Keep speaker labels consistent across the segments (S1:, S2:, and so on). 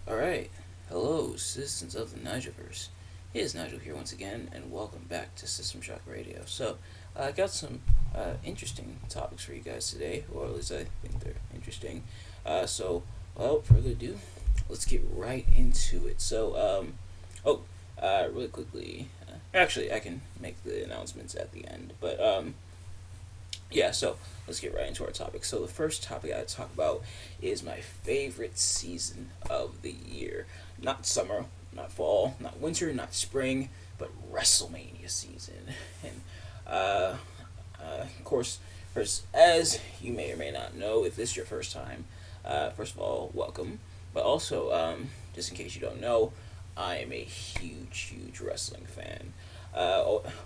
S1: Alright, hello, citizens of the Nigelverse. It is Nigel here once again, and welcome back to System Shock Radio. So, I got some interesting topics for you guys today, or at least I think they're interesting. Without further ado, let's get right into it. Really quickly, actually, I can make the announcements at the end, but let's get right into our topic. So the first topic I talk about is my favorite season of the year. Not summer, not fall, not winter, not spring, but WrestleMania season. And of course, first, as you may or may not know, if this is your first time, first of all, welcome. But also, just in case you don't know, I am a huge wrestling fan.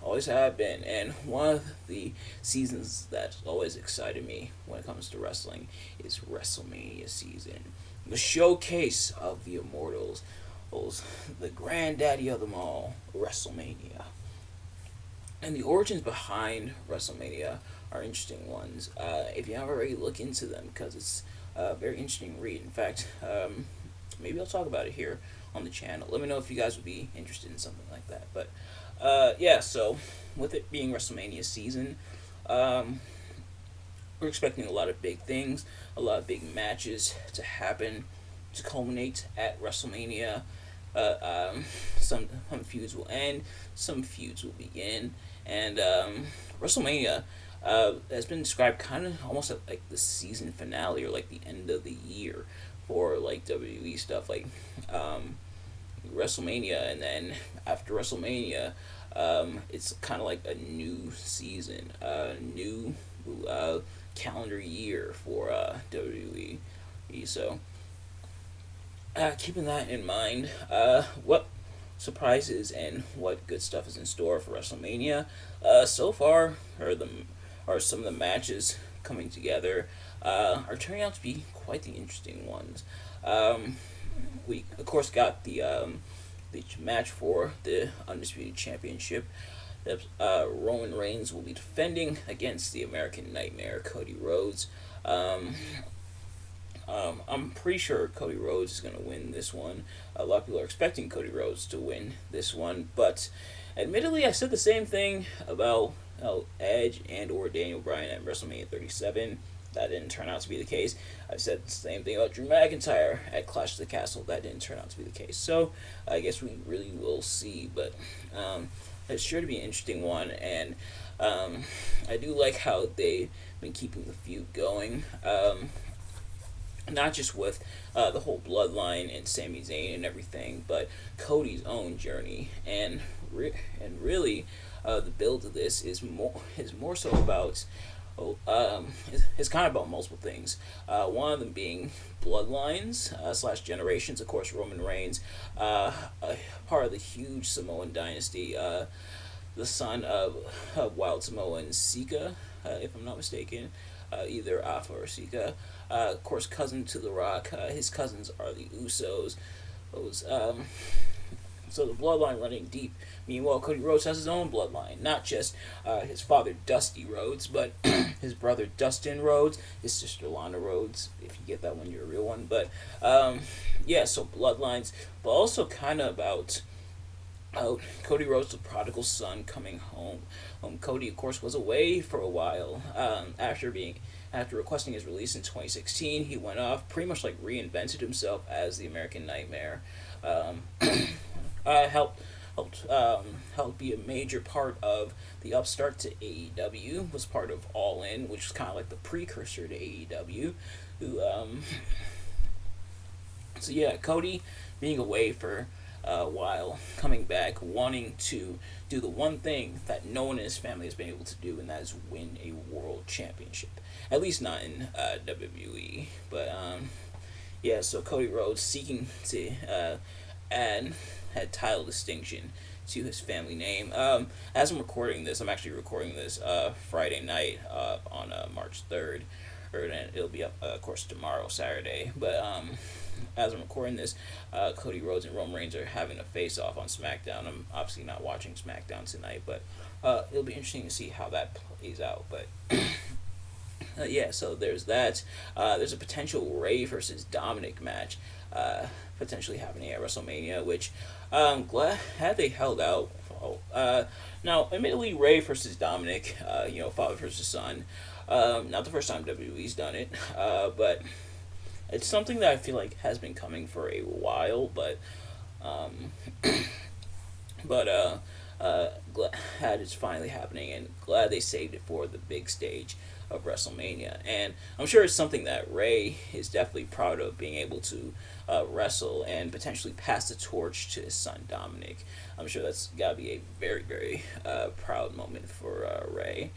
S1: Always have been, and one of the seasons that always excited me when it comes to wrestling is WrestleMania season, the showcase of the immortals, the granddaddy of them all, WrestleMania, and the origins behind WrestleMania are interesting ones. If you haven't already, look into them because it's a very interesting read. In fact, maybe I'll talk about it here on the channel. Let me know if you guys would be interested in something like that. But so with it being WrestleMania season, we're expecting a lot of big things, a lot of big matches to happen, to culminate at WrestleMania. Some feuds will end, some feuds will begin, and WrestleMania has been described kind of almost like the season finale or like the end of the year for like WWE stuff, like WrestleMania, and then after WrestleMania, it's kind of like a new season, a new calendar year for WWE. So, keeping that in mind, what surprises and what good stuff is in store for WrestleMania? So far, are some of the matches coming together are turning out to be quite the interesting ones. We of course got the match for the undisputed championship. Roman Reigns will be defending against the American Nightmare, Cody Rhodes. I'm pretty sure Cody Rhodes is going to win this one. A lot of people are expecting Cody Rhodes to win this one, but admittedly, I said the same thing about Edge and or Daniel Bryan at WrestleMania 37. That didn't turn out to be the case. I said the same thing about Drew McIntyre at Clash of the Castle. That didn't turn out to be the case. So I guess we really will see. But it's sure to be an interesting one. And I do like how they've been keeping the feud going. Not just with the whole bloodline and Sami Zayn and everything, but Cody's own journey. And really, the build of this is more so about it's kind of about multiple things. One of them being bloodlines slash generations. Of course, Roman Reigns, part of the huge Samoan dynasty, the son of Wild Samoan Sika, if I'm not mistaken, either Alpha or Sika. Of course, cousin to The Rock. His cousins are the Usos. Those so the bloodline running deep. Meanwhile, Cody Rhodes has his own bloodline, not just his father Dusty Rhodes, but his brother Dustin Rhodes, his sister Lana Rhodes. If you get that one, you're a real one. But so bloodlines, but also kind of about Cody Rhodes, the prodigal son, coming home. Cody, of course, was away for a while after requesting his release in 2016. He went off, pretty much like reinvented himself as the American Nightmare. Helped be a major part of the upstart to AEW. Was part of All In, which was kind of like the precursor to AEW. Cody being away for a while, coming back, wanting to do the one thing that no one in his family has been able to do, and that is win a world championship. At least not in WWE. But so Cody Rhodes seeking to add had title distinction to his family name. As I'm recording this, I'm actually recording this Friday night on March 3rd. And it'll be up, of course, tomorrow, Saturday. But as I'm recording this, Cody Rhodes and Roman Reigns are having a face-off on SmackDown. I'm obviously not watching SmackDown tonight, but it'll be interesting to see how that plays out. But Yeah, so there's that. There's a potential Ray versus Dominic match potentially happening at WrestleMania, which glad had they held out. Now, admittedly, Ray versus Dominic, father versus son. Not the first time WWE's done it, but it's something that I feel like has been coming for a while. Um, but glad it's finally happening, and glad they saved it for the big stage of WrestleMania. And I'm sure it's something that Ray is definitely proud of, being able to wrestle and potentially pass the torch to his son Dominic. I'm sure that's got to be a very, very proud moment for Ray.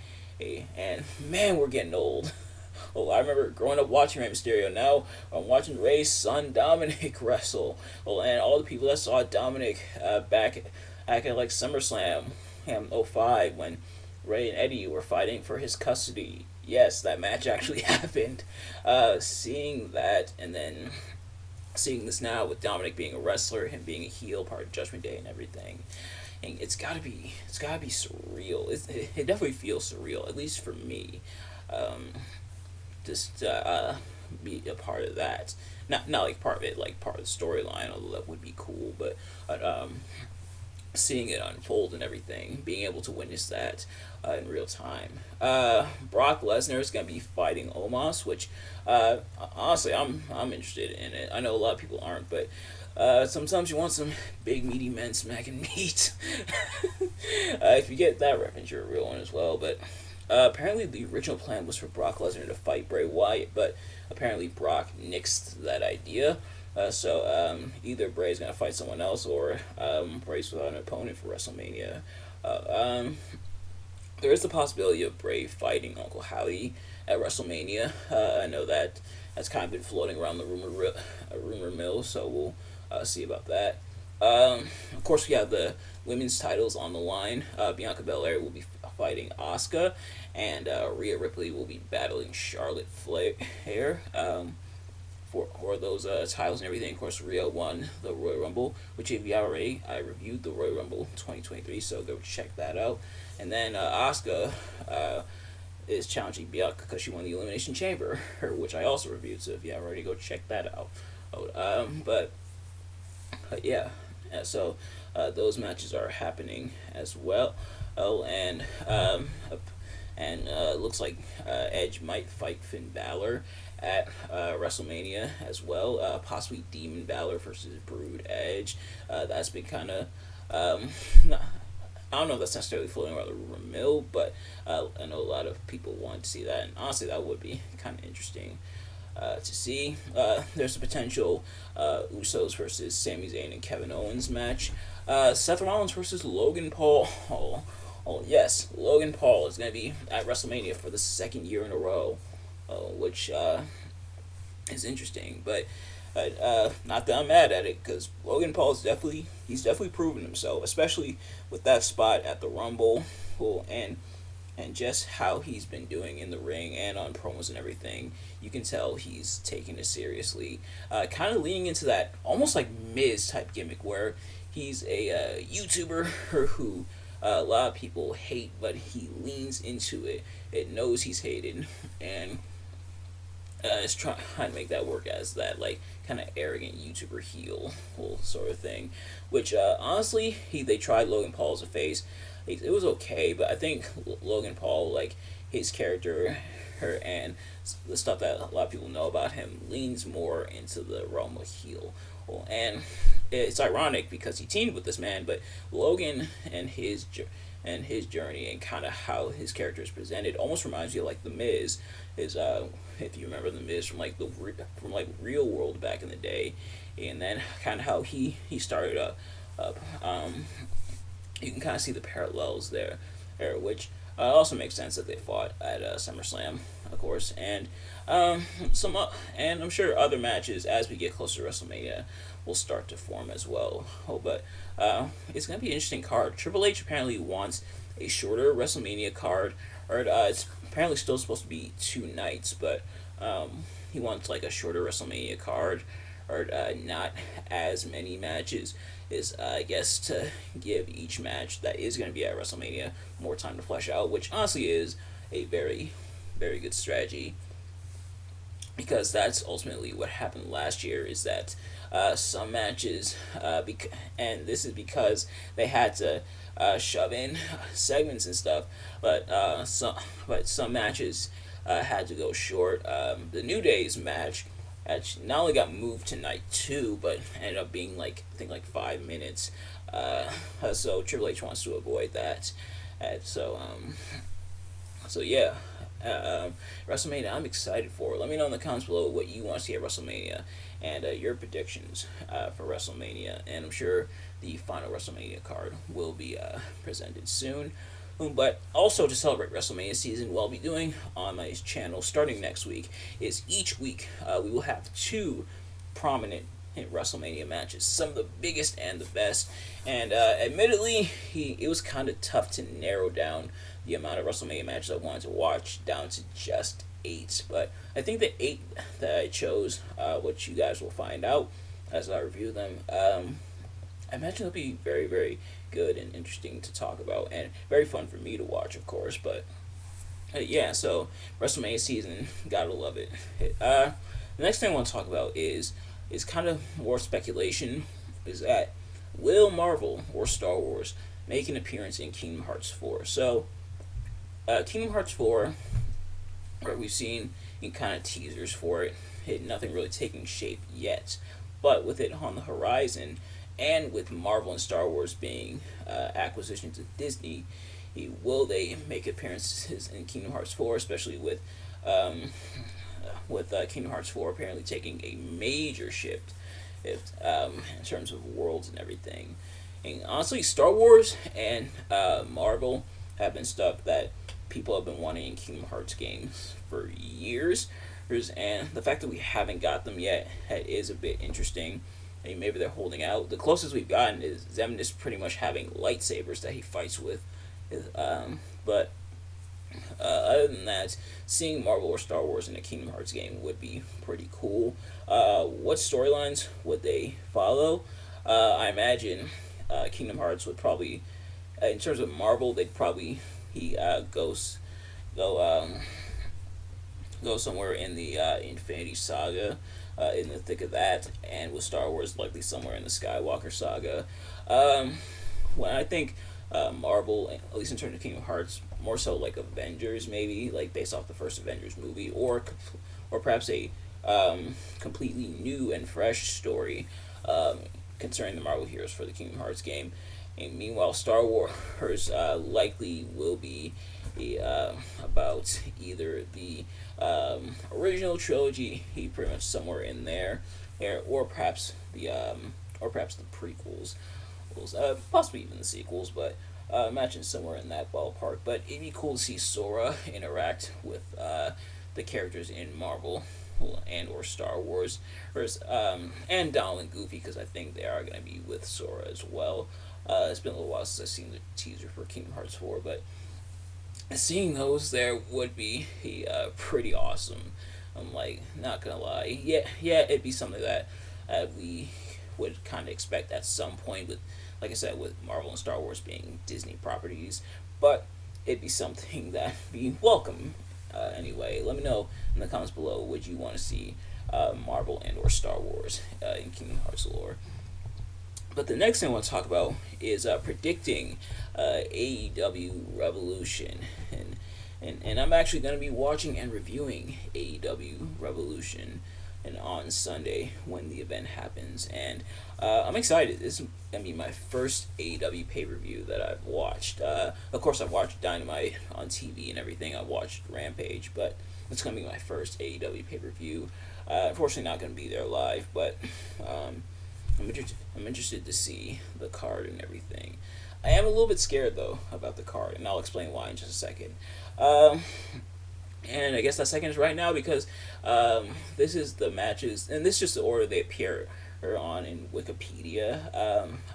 S1: And man, we're getting old. Oh, I remember growing up watching Rey Mysterio. Now I'm watching Ray's son Dominic wrestle. Oh, and all the people that saw Dominic back at like SummerSlam in '05 when Ray and Eddie were fighting for his custody. Yes, that match actually happened. Seeing that, and then seeing this now with Dominic being a wrestler, him being a heel, part of Judgment Day and everything, and it's gotta be surreal. It definitely feels surreal, at least for me. Um, just be a part of that. Not like part of it, like part of the storyline, although that would be cool. But seeing it unfold and everything, being able to witness that in real time. Brock Lesnar is gonna be fighting Omos, which honestly I'm interested in it. I know a lot of people aren't, but sometimes you want some big meaty men smacking meat. If you get that reference, you're a real one as well. But apparently the original plan was for Brock Lesnar to fight Bray Wyatt, but apparently Brock nixed that idea. So either Bray's gonna fight someone else, or Bray's without an opponent for WrestleMania. There is the possibility of Bray fighting Uncle Howdy at WrestleMania. I know that's kind of been floating around the rumor mill, so we'll see about that. Of course, we have the women's titles on the line. Bianca Belair will be fighting Asuka, and Rhea Ripley will be battling Charlotte Flair. For those titles and everything. Of course, Rhea won the Royal Rumble, which if you already, I reviewed the Royal Rumble 2023, so go check that out. And then Asuka is challenging Bianca because she won the Elimination Chamber, which I also reviewed, so if you already, go check that out. Yeah, so those matches are happening as well. Looks like Edge might fight Finn Balor at WrestleMania as well. Possibly Demon Balor versus Brood Edge. That's been kind of I don't know if that's necessarily floating around the rumor mill, but I know a lot of people want to see that, and honestly, that would be kind of interesting to see. There's a potential Usos versus Sami Zayn and Kevin Owens match. Seth Rollins versus Logan Paul. Oh yes, Logan Paul is going to be at WrestleMania for the second year in a row, which is interesting. But not that I'm mad at it, because Logan Paul is definitely proven himself, especially with that spot at the Rumble, and just how he's been doing in the ring and on promos and everything. You can tell he's taking it seriously, kind of leaning into that almost like Miz type gimmick, where he's a YouTuber who a lot of people hate, but he leans into it. It knows he's hated, and is trying to make that work as that like kind of arrogant YouTuber heel sort of thing. Which honestly, they tried Logan Paul as a face. It was okay, but I think Logan Paul, like his character, and the stuff that a lot of people know about him, leans more into the realm of heel. And it's ironic because he teamed with this man, but Logan and his journey and kind of how his character is presented almost reminds you of like the Miz. Is if you remember the Miz from Real World back in the day, and then kind of how he started up. You can kind of see the parallels there, which also makes sense that they fought at SummerSlam, of course, and and I'm sure other matches as we get closer to WrestleMania will start to form as well. But it's gonna be an interesting card. Triple H apparently wants a shorter WrestleMania card, or it's apparently still supposed to be 2 nights, but he wants like a shorter WrestleMania card, or not as many matches. Is I guess to give each match that is going to be at WrestleMania more time to flesh out, which honestly is a very very good strategy, because that's ultimately what happened last year. Is that some matches, and this is because they had to shove in segments and stuff, but some matches had to go short. The New Day's match actually not only got moved to night 2, but ended up being like, I think, like 5 minutes. So Triple H wants to avoid that. So yeah, WrestleMania, I'm excited for. Let me know in the comments below what you want to see at WrestleMania, and your predictions for WrestleMania. And I'm sure the final WrestleMania card will be presented soon. But also, to celebrate WrestleMania season, what I'll be doing on my channel starting next week is each week we will have 2 prominent WrestleMania matches, some of the biggest and the best. And admittedly, it was kind of tough to narrow down the amount of WrestleMania matches I wanted to watch down to just 8. But I think the 8 that I chose, which you guys will find out as I review them, I imagine it'll be very, very good and interesting to talk about, and very fun for me to watch, of course. But yeah, so WrestleMania season, gotta love it. The next thing I want to talk about is kind of more speculation. Is that will Marvel or Star Wars make an appearance in Kingdom Hearts 4? So, Kingdom Hearts 4, or we've seen kind of teasers for it, nothing really taking shape yet. But with it on the horizon, and with Marvel and Star Wars being acquisitions of Disney, will they make appearances in Kingdom Hearts 4, especially with Kingdom Hearts 4 apparently taking a major shift in terms of worlds and everything. And honestly, Star Wars and Marvel have been stuff that people have been wanting in Kingdom Hearts games for years. And the fact that we haven't got them yet is a bit interesting. I mean, maybe they're holding out. The closest we've gotten is Xemnas pretty much having lightsabers that he fights with. But other than that, seeing Marvel or Star Wars in a Kingdom Hearts game would be pretty cool. What storylines would they follow? I imagine Kingdom Hearts would probably, in terms of Marvel, they'd probably go somewhere in the Infinity Saga, in the thick of that, and with Star Wars likely somewhere in the Skywalker Saga. When I think Marvel, at least in terms of Kingdom Hearts, more so like Avengers, maybe like based off the first Avengers movie, or perhaps a completely new and fresh story concerning the Marvel heroes for the Kingdom Hearts game. And meanwhile, Star Wars likely will be about either the original trilogy, pretty much somewhere in there, or perhaps the prequels, possibly even the sequels, but imagine somewhere in that ballpark. But it'd be cool to see Sora interact with the characters in Marvel and or Star Wars, and Donald and Goofy, because I think they are going to be with Sora as well. It's been a little while since I've seen the teaser for Kingdom Hearts 4, but seeing those there would be pretty awesome. I'm like, not gonna lie, yeah, it'd be something that we would kind of expect at some point, with, like I said, with Marvel and Star Wars being Disney properties, but it'd be something that be welcome. Anyway, let me know in the comments below, would you want to see Marvel and or Star Wars in Kingdom Hearts lore? But the next thing I want to talk about is predicting AEW Revolution, and I'm actually going to be watching and reviewing AEW Revolution, and on Sunday when the event happens, and I'm excited. This is going to be my first AEW pay-per-view that I've watched. Of course, I've watched Dynamite on TV and everything. I've watched Rampage, but it's going to be my first AEW pay-per-view. Unfortunately, not going to be there live, but I'm interested to see the card and everything. I am a little bit scared, though, about the card, and I'll explain why in just a second. And I guess that second is right now, because this is the matches, and this is just the order they appear on in Wikipedia.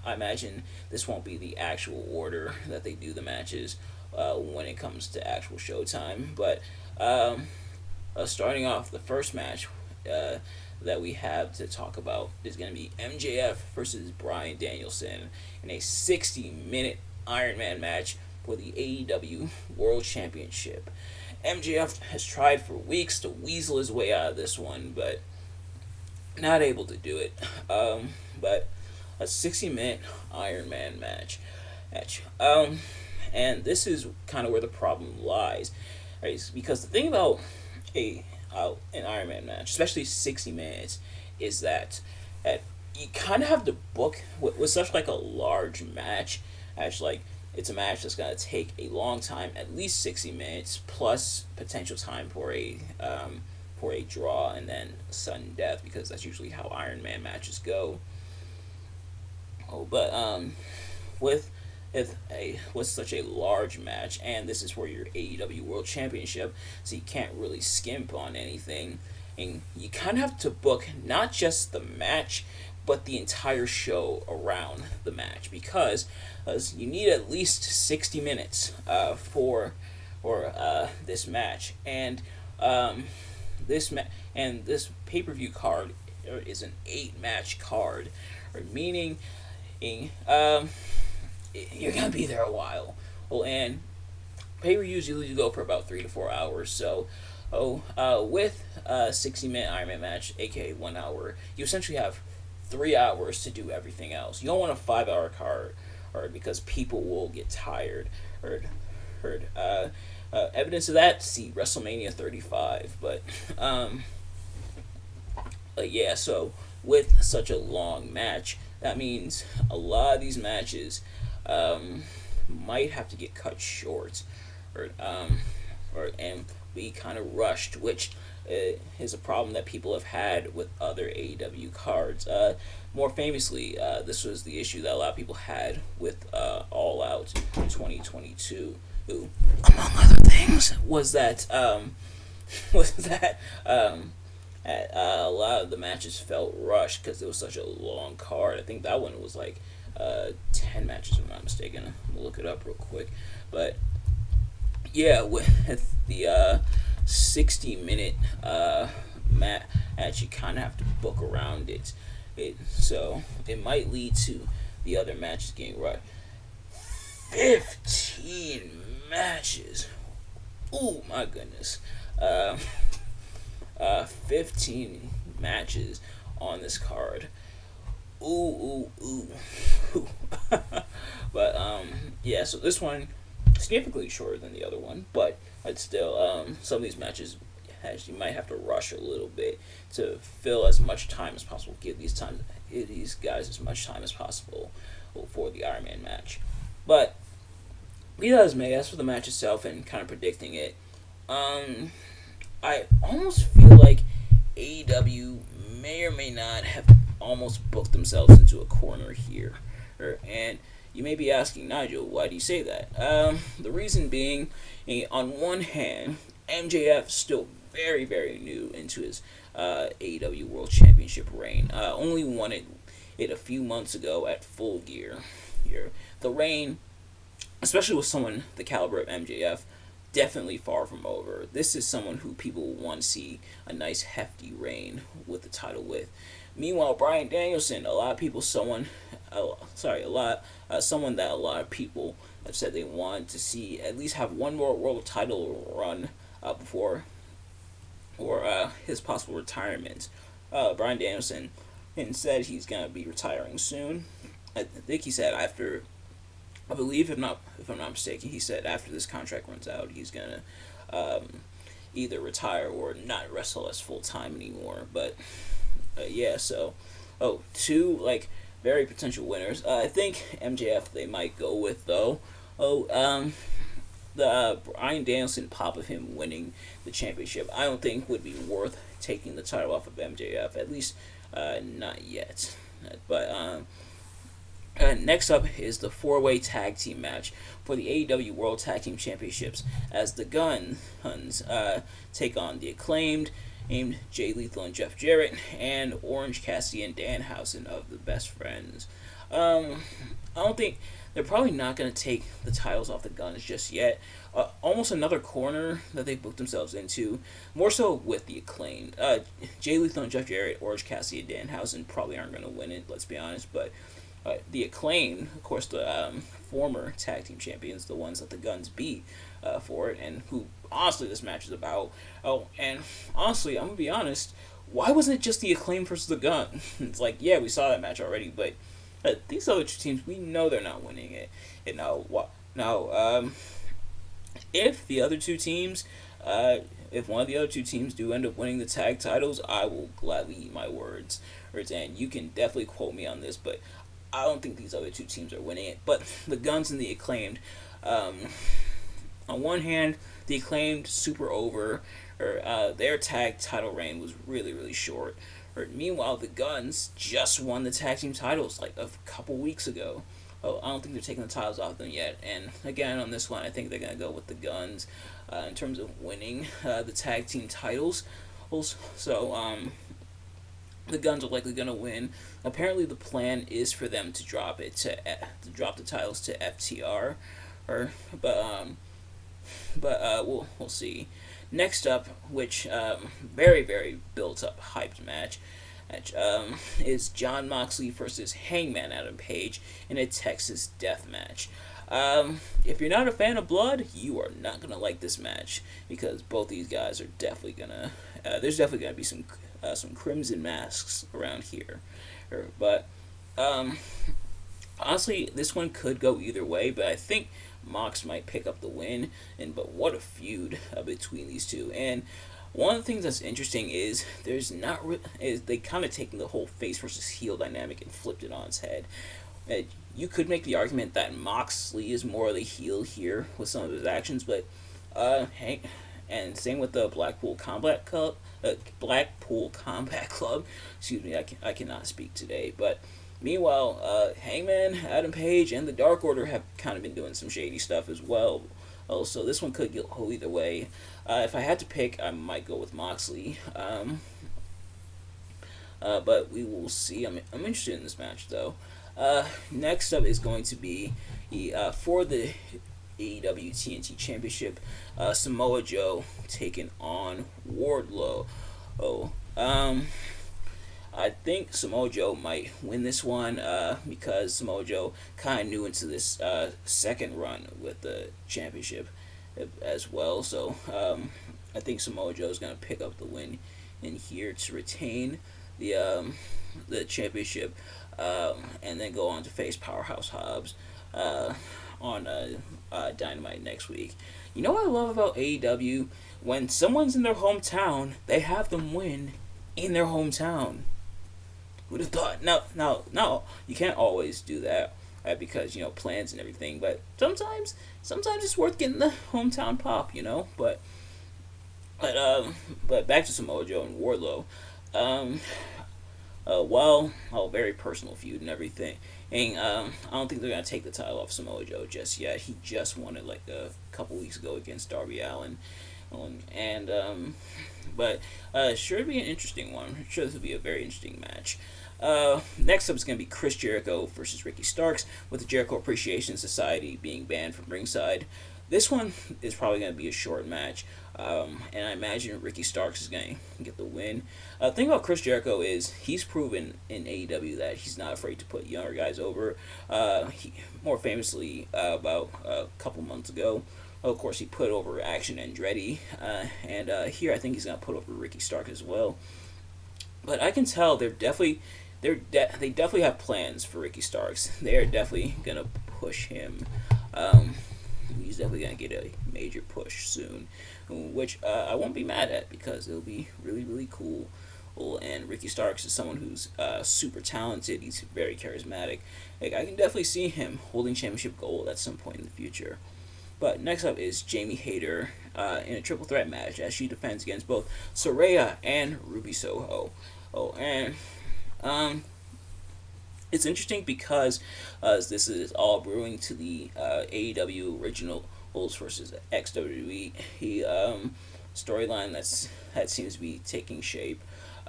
S1: I imagine this won't be the actual order that they do the matches when it comes to actual showtime. But starting off, the first match that we have to talk about is going to be MJF versus Bryan Danielson in a 60-minute Iron Man match for the AEW World Championship. MJF has tried for weeks to weasel his way out of this one, but not able to do it. But a 60-minute Iron Man match. And this is kind of where the problem lies, right? Because the thing about an Iron Man match, especially 60 minutes, is that you kind of have to book with such like a large match. Actually, like it's a match that's gonna take a long time, at least 60 minutes plus potential time for a draw and then sudden death, because that's usually how Iron Man matches go. But with with such a large match, and this is for your AEW World Championship, so you can't really skimp on anything, and you kind of have to book not just the match, but the entire show around the match, because you need at least 60 minutes for this match, and this pay-per-view card is an 8-match card, or meaning you're gonna be there a while. Well, and pay-per-views usually go for about 3 to 4 hours. So, with a 60-minute Iron Man match, aka 1 hour, you essentially have 3 hours to do everything else. You don't want a 5-hour card, or because people will get tired. Evidence of that, see WrestleMania 35. But yeah, so with such a long match, that means a lot of these matches might have to get cut short, and be kind of rushed, which is a problem that people have had with other AEW cards. More famously, this was the issue that a lot of people had with All Out 2022. Who, among other things, was that a lot of the matches felt rushed because it was such a long card. I think that one was like 10 matches, if I'm not mistaken. I'm gonna look it up real quick. But yeah, with the 60-minute match, you kind of have to book around it. So it might lead to the other matches getting rushed. 15 matches. Oh my goodness. 15 matches on this card. Ooh. But yeah, so this one significantly shorter than the other one, but it's still some of these matches you might have to rush a little bit to fill as much time as possible. Give these guys as much time as possible for the Iron Man match. But be that as may, as for the match itself and kind of predicting it, I almost feel like AEW may or may not have almost booked themselves into a corner here. And you may be asking, Nigel, why do you say that? The reason being, on one hand, MJF is still very, very new into his AEW World Championship reign. Only won it a few months ago at Full Gear. The reign, especially with someone the caliber of MJF, definitely far from over. This is someone who people want to see a nice hefty reign with the title with. Meanwhile, Bryan Danielson, someone that a lot of people have said they want to see at least have one more world title run before his possible retirement. Bryan Danielson said he's gonna be retiring soon. I think he said after. I believe, if I'm not mistaken, he said after this contract runs out, he's gonna either retire or not wrestle as full time anymore. But yeah, so two like very potential winners. I think MJF they might go with though. The Bryan Danielson pop of him winning the championship, I don't think would be worth taking the title off of MJF. At least not yet. But next up is the 4-way tag team match for the AEW World Tag Team Championships as the Guns take on the Acclaimed, named Jay Lethal and Jeff Jarrett, and Orange Cassidy and Danhausen of the Best Friends. I don't think they're probably not going to take the titles off the Guns just yet. Almost another corner that they booked themselves into, more so with the Acclaimed. Jay Lethal and Jeff Jarrett, Orange Cassidy and Danhausen probably aren't going to win it, let's be honest, but the Acclaimed, of course, the former tag team champions, the ones that the Guns beat for it, and who honestly this match is about. Oh, and honestly, I'm gonna be honest. Why wasn't it just the Acclaimed versus the Gun? It's like, yeah, we saw that match already, but these other two teams, we know they're not winning it. And now, if the other two teams, if one of the other two teams do end up winning the tag titles, I will gladly eat my words. Or Dan, you can definitely quote me on this, but I don't think these other two teams are winning it. But the Guns and the Acclaimed, on one hand, the Acclaimed super over, or their tag title reign was really really short. Or meanwhile, the Guns just won the tag team titles like a couple weeks ago. Oh, I don't think they're taking the titles off them yet. And again, on this one, I think they're gonna go with the Guns in terms of winning the tag team titles. Also, so the Guns are likely gonna win. Apparently, the plan is for them to drop it to drop the titles to FTR, or but we'll see. Next up, which very very built up hyped match, is Jon Moxley versus Hangman Adam Page in a Texas Death Match. If you're not a fan of blood, you are not gonna like this match because both these guys are definitely gonna. There's definitely gonna be some crimson masks around here, but honestly, this one could go either way. But I think Mox might pick up the win. But what a feud between these two. And one of the things that's interesting is is they kind of taking the whole face versus heel dynamic and flipped it on its head. You could make the argument that Moxley is more of the heel here with some of his actions, but and same with the Blackpool Combat Club. Excuse me, I cannot speak today. But meanwhile, Hangman, Adam Page, and the Dark Order have kind of been doing some shady stuff as well. So this one could go either way. If I had to pick, I might go with Moxley. But we will see. I'm interested in this match though. Next up is going to be for the AEW TNT Championship, Samoa Joe taking on Wardlow. I think Samoa Joe might win this one because Samoa Joe kind of new into this second run with the championship as well. So I think Samoa Joe is going to pick up the win in here to retain the championship and then go on to face Powerhouse Hobbs on Dynamite next week. You know what I love about AEW? When someone's in their hometown, they have them win in their hometown. Who'd have thought? No, you can't always do that because plans and everything. But sometimes it's worth getting the hometown pop, But back to Samoa Joe and Wardlow. Very personal feud and everything. And I don't think they're gonna take the title off Samoa Joe just yet. He just won it like a couple weeks ago against Darby Allin, but sure to be an interesting one. Sure, this will be a very interesting match. Next up is going to be Chris Jericho versus Ricky Starks, with the Jericho Appreciation Society being banned from ringside. This one is probably going to be a short match, and I imagine Ricky Starks is going to get the win. The thing about Chris Jericho is he's proven in AEW that he's not afraid to put younger guys over. More famously, about a couple months ago, of course, he put over Action Andretti, and here I think he's going to put over Ricky Starks as well. But I can tell they definitely have plans for Ricky Starks. They are definitely going to push him. He's definitely going to get a major push soon, which I won't be mad at because it'll be really, really cool. And Ricky Starks is someone who's super talented. He's very charismatic. I can definitely see him holding championship gold at some point in the future. But next up is Jamie Hayter in a triple threat match as she defends against both Saraya and Ruby Soho. It's interesting because this is all brewing to the AEW Originals versus XWE storyline that seems to be taking shape.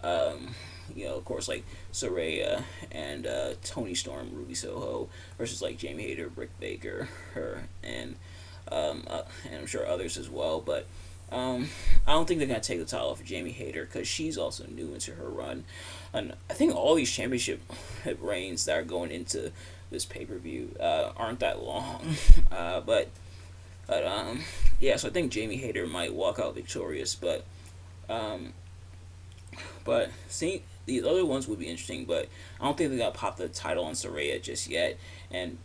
S1: Of course, like Saraya and Tony Storm, Ruby Soho versus like Jamie Hayter, Britt Baker, and I'm sure others as well. But I don't think they're gonna take the title off of Jamie Hayter because she's also new into her run, and I think all these championship reigns that are going into this pay per view aren't that long, but yeah. So I think Jamie Hayter might walk out victorious, um, but seeing these other ones would be interesting, but I don't think they're gonna pop the title on Saraya just yet, and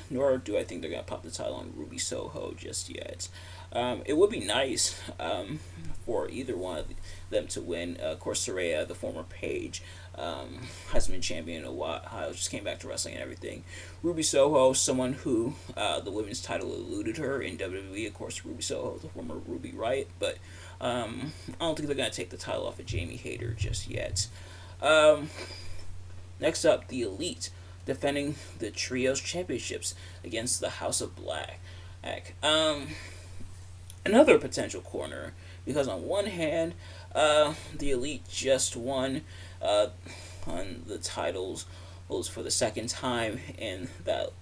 S1: nor do I think they're gonna pop the title on Ruby Soho just yet. It would be nice for either one of them to win. Of course, Saraya, the former Paige, hasn't been champion in a while. Just came back to wrestling and everything. Ruby Soho, someone who the women's title eluded her in WWE. Of course, Ruby Soho, the former Ruby Riott, but I don't think they're gonna take the title off of Jamie Hayter just yet. Um, Next up, the Elite defending the Trios Championships against the House of Black. Another potential corner because on one hand, the Elite just won on the titles for the second time in that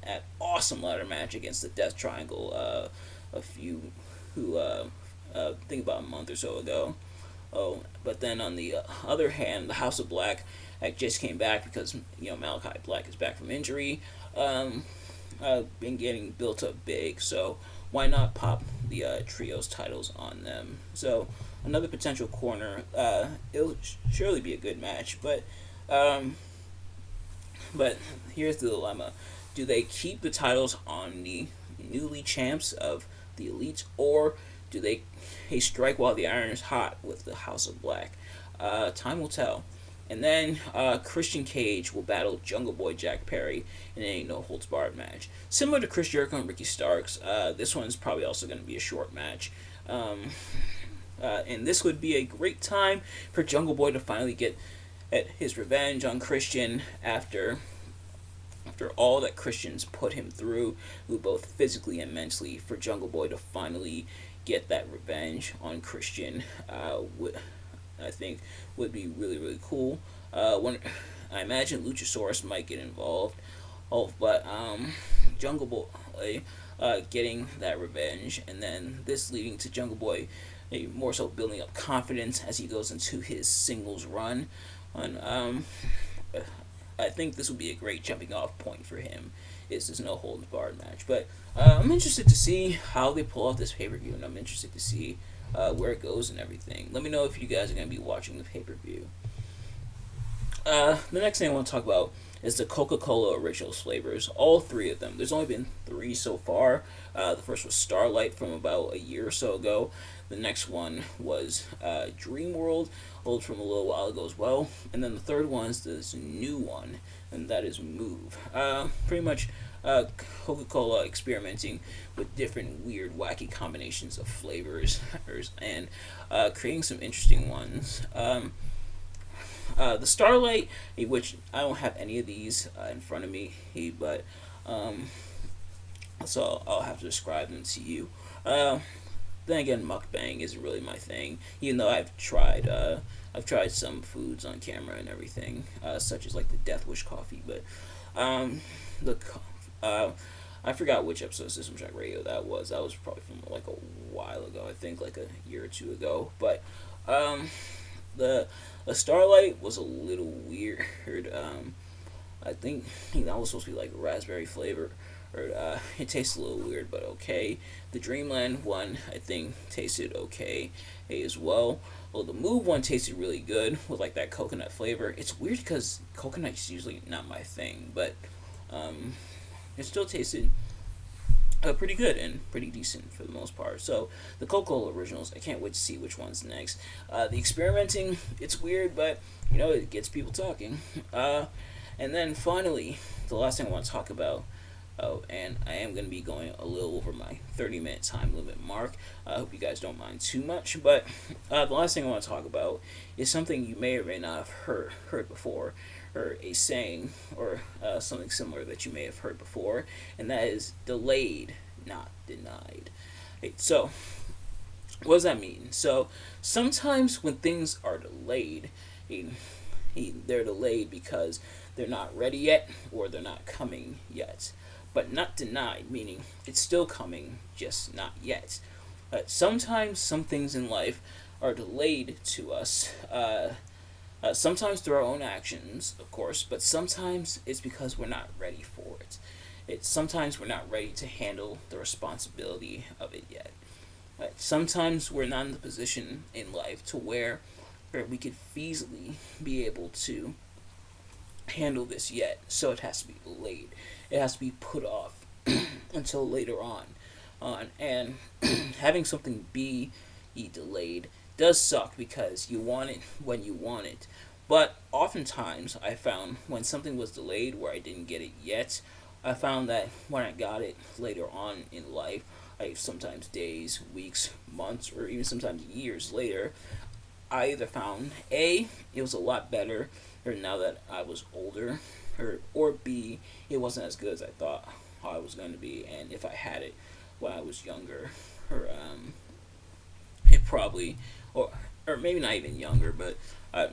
S1: awesome ladder match against the Death Triangle a few think about a month or so ago. Oh, but then on the other hand, the House of Black just came back because Malachi Black is back from injury. Been getting built up big, so why not pop the trios titles on them? So another potential corner. It'll surely be a good match, but here's the dilemma: do they keep the titles on the newly champs of the Elites, or do they strike while the iron is hot with the House of Black? Time will tell. And then Christian Cage will battle Jungle Boy Jack Perry in a no holds barred match, similar to Chris Jericho and Ricky Starks. This one's probably also going to be a short match, and this would be a great time for Jungle Boy to finally get at his revenge on Christian after all that Christian's put him through, both physically and mentally. For Jungle Boy to finally get that revenge on Christian, I think would be really, really cool. When I imagine Luchasaurus might get involved. But Jungle Boy getting that revenge, and then this leading to Jungle Boy more so building up confidence as he goes into his singles run. And I think this will be a great jumping off point for him. Is this no holds barred match? But I'm interested to see how they pull off this pay per view, and I'm interested to see where it goes and everything. Let me know if you guys are going to be watching the pay per view. The next thing I want to talk about is the Coca Cola Originals flavors. All three of them. There's only been 3 so far. The first was Starlight from about a year or so ago. The next one was Dream World, old from a little while ago as well. And then the third one is this new one, and that is Move. Pretty much Coca-Cola experimenting with different weird, wacky combinations of flavors and creating some interesting ones. The Starlight, which I don't have any of these in front of me, but so I'll have to describe them to you. Then again, mukbang isn't really my thing, even though I've tried some foods on camera and everything, such as like the Death Wish coffee, but I forgot which episode of System Shock Radio that was. That was probably from like a while ago. I think like a year or two ago. But the Starlight was a little weird. I think that was supposed to be like raspberry flavor. It tastes a little weird, but okay. The Dreamland one, I think, tasted okay as well. Well, the Move one tasted really good with like that coconut flavor. It's weird because coconut is usually not my thing, but it still tasted pretty good and pretty decent for the most part. So the Coca Cola Originals, I can't wait to see which one's next. The experimenting, it's weird, but it gets people talking. And then finally, the last thing I want to talk about. Oh, and I am going to be going a little over my 30-minute time limit mark. I hope you guys don't mind too much. But the last thing I want to talk about is something you may or may not have heard before, or a saying, or something similar that you may have heard before, and that is delayed, not denied. So, what does that mean? So, sometimes when things are delayed, they're delayed because they're not ready yet, or they're not coming yet. But not denied, meaning it's still coming, just not yet. Sometimes some things in life are delayed to us. Sometimes through our own actions, of course, but sometimes it's because we're not ready for it. Sometimes we're not ready to handle the responsibility of it yet. Right? Sometimes we're not in the position in life to where we could feasibly be able to handle this yet. So it has to be delayed. It has to be put off until later on. And having something be delayed does suck because you want it when you want it. But oftentimes, I found when something was delayed where I didn't get it yet, I found that when I got it later on in life, like sometimes days, weeks, months, or even sometimes years later, I either found A, it was a lot better, or now that I was older, or B, it wasn't as good as I thought I was going to be, and if I had it when I was younger, or it probably, or maybe not even younger, but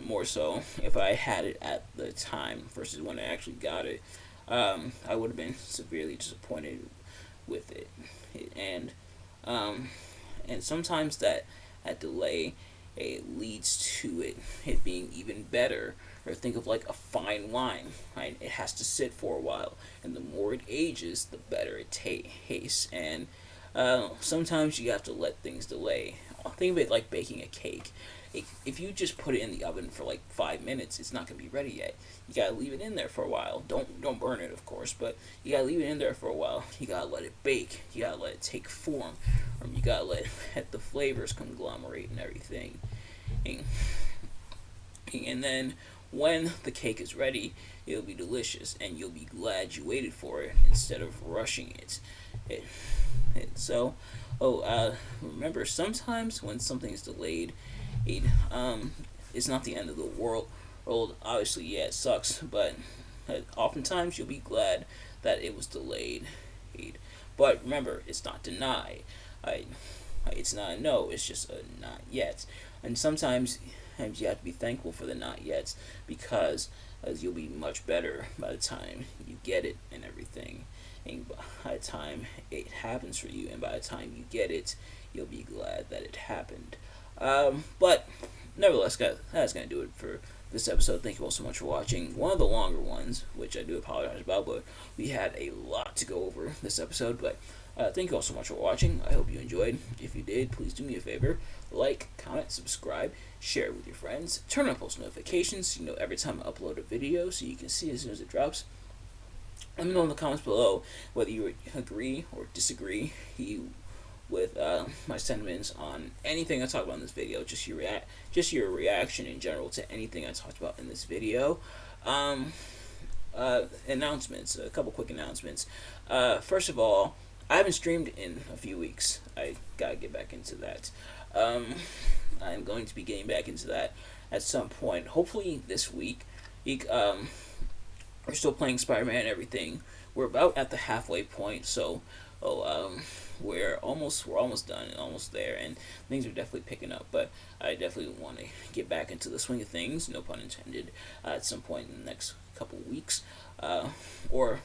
S1: more so if I had it at the time versus when I actually got it, I would have been severely disappointed with it, and and sometimes that delay it leads to it being even better. Or think of like a fine wine, right? It has to sit for a while, and the more it ages, the better it tastes. And sometimes you have to let things delay. Think of it like baking a cake. If you just put it in the oven for like 5 minutes, it's not gonna be ready yet. You gotta leave it in there for a while. Don't burn it, of course, but you gotta leave it in there for a while. You gotta let it bake. You gotta let it take form. You gotta let the flavors conglomerate and everything. And then when the cake is ready, it'll be delicious, and you'll be glad you waited for it instead of rushing it. So, remember, sometimes when something is delayed, it, it's not the end of the world. Obviously, yeah, it sucks, but oftentimes you'll be glad that it was delayed. But remember, it's not denied. It's not a no, it's just a not yet. And sometimes you have to be thankful for the not yets because you'll be much better by the time you get it and everything. And by the time it happens for you, and by the time you get it, you'll be glad that it happened. But nevertheless, guys, that's going to do it for this episode. Thank you all so much for watching. One of the longer ones, which I do apologize about, but we had a lot to go over this episode. But thank you all so much for watching. I hope you enjoyed. If you did, please do me a favor. Like, comment, subscribe, share it with your friends. Turn on post notifications so you know every time I upload a video so you can see as soon as it drops. Let me know in the comments below whether you agree or disagree with my sentiments on anything I talk about in this video. Just your reaction in general to anything I talked about in this video. Announcements. A couple quick announcements. First of all, I haven't streamed in a few weeks. I gotta get back into that. I'm going to be getting back into that at some point. Hopefully this week. We're still playing Spider-Man and everything. We're about at the halfway point, so we're almost done and almost there, and things are definitely picking up. But I definitely want to get back into the swing of things, no pun intended, at some point in the next couple weeks, or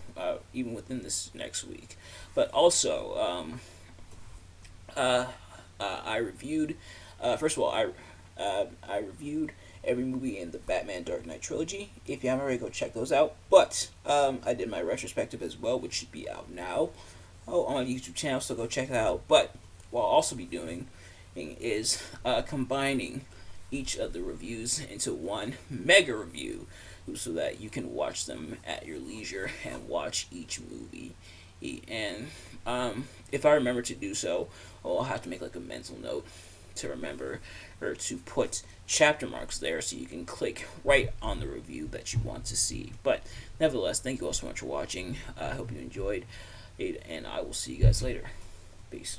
S1: even within this next week. But also, I reviewed. First of all, I reviewed every movie in the Batman Dark Knight trilogy. If you haven't already, go check those out. But I did my retrospective as well, which should be out now. On my YouTube channel, so go check that out. But what I'll also be doing is combining each of the reviews into one mega review, so that you can watch them at your leisure and watch each movie. And if I remember to do so, I'll have to make like a mental note to remember, or to put chapter marks there so you can click right on the review that you want to see. But nevertheless, thank you all so much for watching. I hope you enjoyed it, and I will see you guys later. Peace.